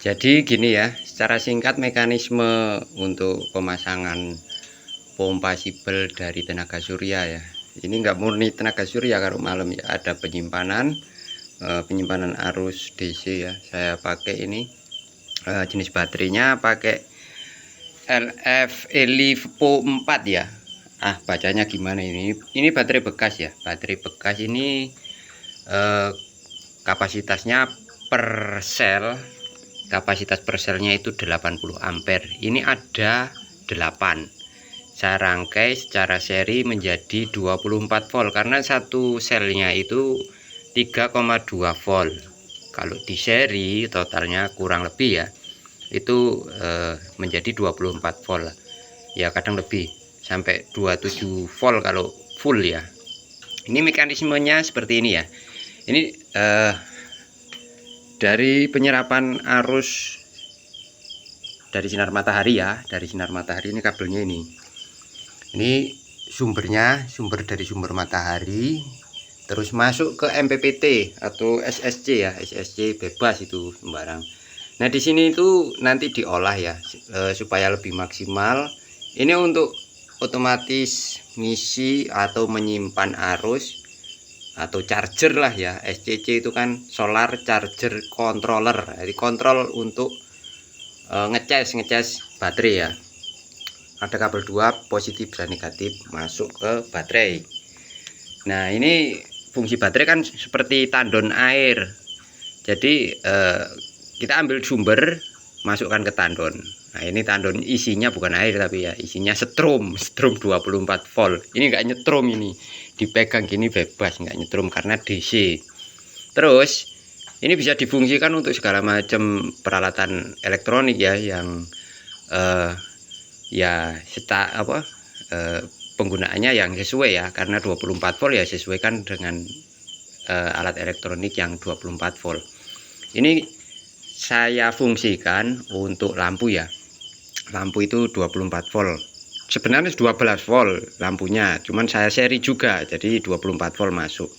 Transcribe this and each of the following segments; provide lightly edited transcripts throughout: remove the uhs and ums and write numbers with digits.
Jadi gini ya, secara singkat mekanisme untuk pemasangan pompa sibel dari tenaga surya ya. Ini nggak murni tenaga surya kalau malam ya, ada penyimpanan penyimpanan arus DC ya. Saya pakai ini jenis baterainya pakai LF Elivo 4 ya. Bacanya gimana ini? Ini baterai bekas ya. Baterai bekas ini kapasitasnya per sel, kapasitas per selnya itu 80 ampere. Ini ada 8. Saya rangkai secara seri menjadi 24 volt karena satu selnya itu 3,2 volt. Kalau di seri totalnya kurang lebih ya itu menjadi 24 volt ya, kadang lebih sampai 27 volt kalau full ya. Ini mekanismenya seperti ini ya. Ini dari penyerapan arus dari sinar matahari ya, dari sinar matahari. Ini kabelnya ini sumber dari sumber matahari, terus masuk ke MPPT atau SSC ya, SSC bebas itu sembarang. Nah di sini itu nanti diolah ya supaya lebih maksimal. Ini untuk otomatis ngisi atau menyimpan arus atau charger lah ya. SCC itu kan solar charger controller, jadi kontrol untuk ngecas baterai ya. Ada kabel 2 positif dan negatif masuk ke baterai. Nah ini fungsi baterai kan seperti tandon air. Jadi kita ambil sumber, masukkan ke tandon. Nah ini tandon isinya bukan air tapi ya isinya setrum 24 volt. Ini enggak nyetrum, ini dipegang gini bebas, enggak nyetrum karena DC. Terus ini bisa difungsikan untuk segala macam peralatan elektronik ya, yang penggunaannya yang sesuai ya, karena 24 volt ya sesuaikan dengan alat elektronik yang 24 volt. Ini saya fungsikan untuk lampu ya. Lampu itu 24 volt. Sebenarnya 12 volt lampunya, cuman saya seri juga jadi 24 volt masuk.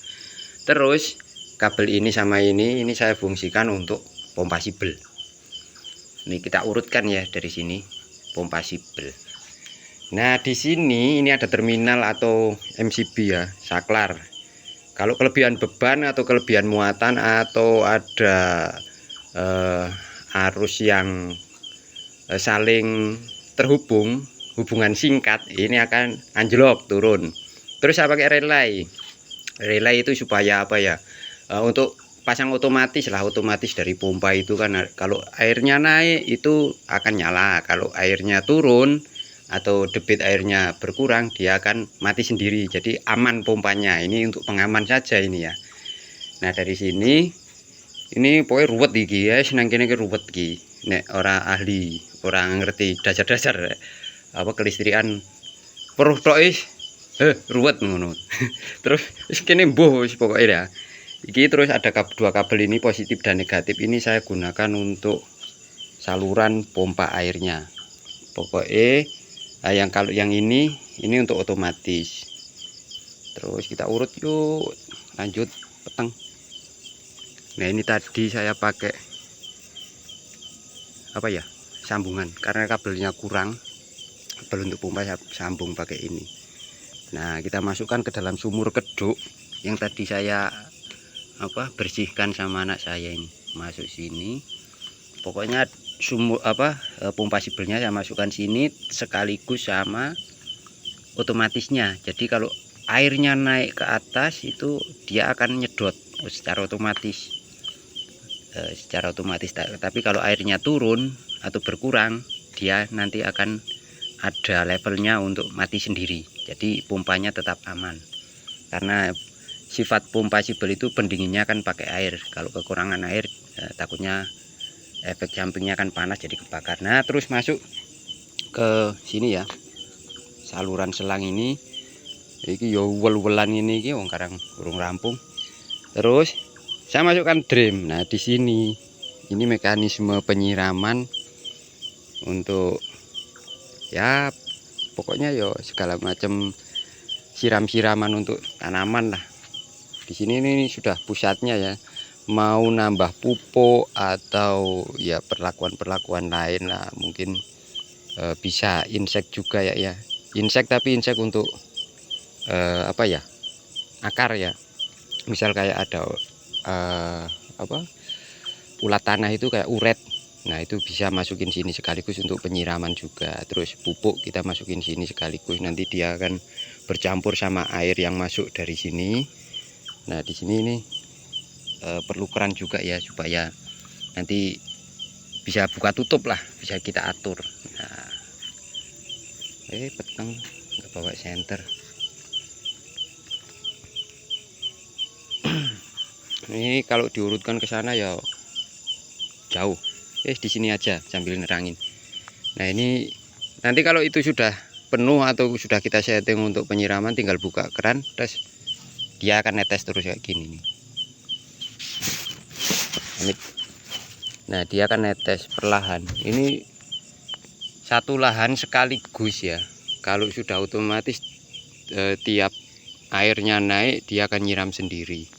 Terus kabel ini sama ini saya fungsikan untuk pompa sibel. Ini kita urutkan ya dari sini, pompa sibel. Nah di sini ini ada terminal atau MCB ya, saklar. Kalau kelebihan beban atau kelebihan muatan atau ada arus yang saling terhubung, hubungan singkat, ini akan anjlok turun. Terus saya pakai relay itu supaya apa ya, untuk pasang otomatis lah, otomatis dari pompa itu kan kalau airnya naik itu akan nyala, kalau airnya turun atau debit airnya berkurang dia akan mati sendiri. Jadi aman pompanya, ini untuk pengaman saja ini ya. Nah dari sini ini pokoknya ruwet iki ya, senang kene ruwet iki nek orang ahli, orang ngerti dasar-dasar apa kelistrikan peruh tok ruwet ngono. Terus wis kene mbuh wis pokoke ya. Iki terus ada dua kabel ini positif dan negatif, ini saya gunakan untuk saluran pompa airnya. Pokoknya kalau yang ini untuk otomatis. Terus kita urut yuk, lanjut peteng. Nah ini tadi saya pakai apa ya, sambungan karena kabelnya kurang, kabel untuk pompa saya sambung pakai ini. Nah kita masukkan ke dalam sumur keduk yang tadi saya bersihkan sama anak saya, ini masuk sini. Pokoknya sumur pompa sibelnya saya masukkan sini sekaligus sama otomatisnya. Jadi kalau airnya naik ke atas itu dia akan nyedot secara otomatis, tapi kalau airnya turun atau berkurang dia nanti akan ada levelnya untuk mati sendiri. Jadi pompanya tetap aman karena sifat pompa sibel itu pendinginnya kan pakai air. Kalau kekurangan air takutnya efek sampingnya kan panas jadi kebakar. Nah terus masuk ke sini ya, saluran selang ini yo wel-welan ini wong karang urung rampung. Terus saya masukkan drum. Nah di sini ini mekanisme penyiraman untuk ya pokoknya yo segala macam siram-siraman untuk tanaman lah. Di sini ini sudah pusatnya ya, mau nambah pupuk atau ya perlakuan lain lah, mungkin bisa insek juga ya, insek, tapi insek untuk apa ya, akar ya. Misal kayak ada apa, ulat tanah itu kayak uret, nah itu bisa masukin sini sekaligus untuk penyiraman juga. Terus pupuk kita masukin sini sekaligus, nanti dia akan bercampur sama air yang masuk dari sini. Nah di sini ini perlu keran juga ya, supaya nanti bisa buka tutup lah, bisa kita atur. Nah peteng nggak bawa senter. Ini kalau diurutkan ke sana ya jauh. Di sini aja sambil nerangin. Nah ini nanti kalau itu sudah penuh atau sudah kita setting untuk penyiraman, tinggal buka keran, terus dia akan netes terus kayak gini nih. Nah dia akan netes perlahan. Ini satu lahan sekaligus ya. Kalau sudah otomatis tiap airnya naik, dia akan nyiram sendiri.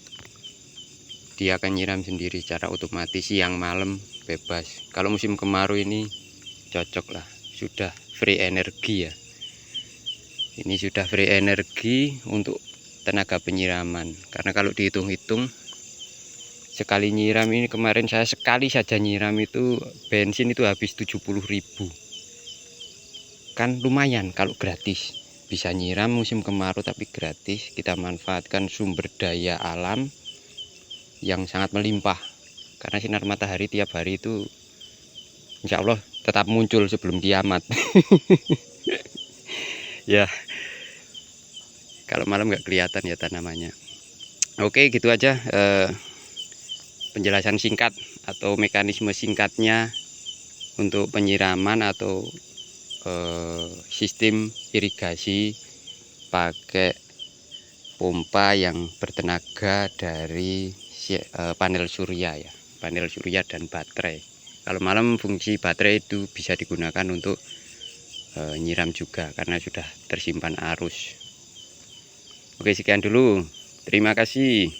Dia akan nyiram sendiri secara otomatis, siang malam bebas. Kalau musim kemarau ini cocok lah, sudah free energi ya. Ini sudah free energi untuk tenaga penyiraman. Karena kalau dihitung-hitung, sekali nyiram ini, kemarin saya sekali saja nyiram itu bensin itu habis 70.000. Kan lumayan kalau gratis. Bisa nyiram musim kemarau tapi gratis. Kita manfaatkan sumber daya alam yang sangat melimpah. Karena sinar matahari tiap hari itu insya Allah tetap muncul sebelum kiamat. Ya, kalau malam nggak kelihatan ya tanamannya. Oke, gitu aja penjelasan singkat atau mekanisme singkatnya untuk penyiraman atau sistem irigasi pakai pompa yang bertenaga dari panel surya ya, panel surya dan baterai. Kalau malam fungsi baterai itu bisa digunakan untuk nyiram juga karena sudah tersimpan arus. Oke, sekian dulu, terima kasih.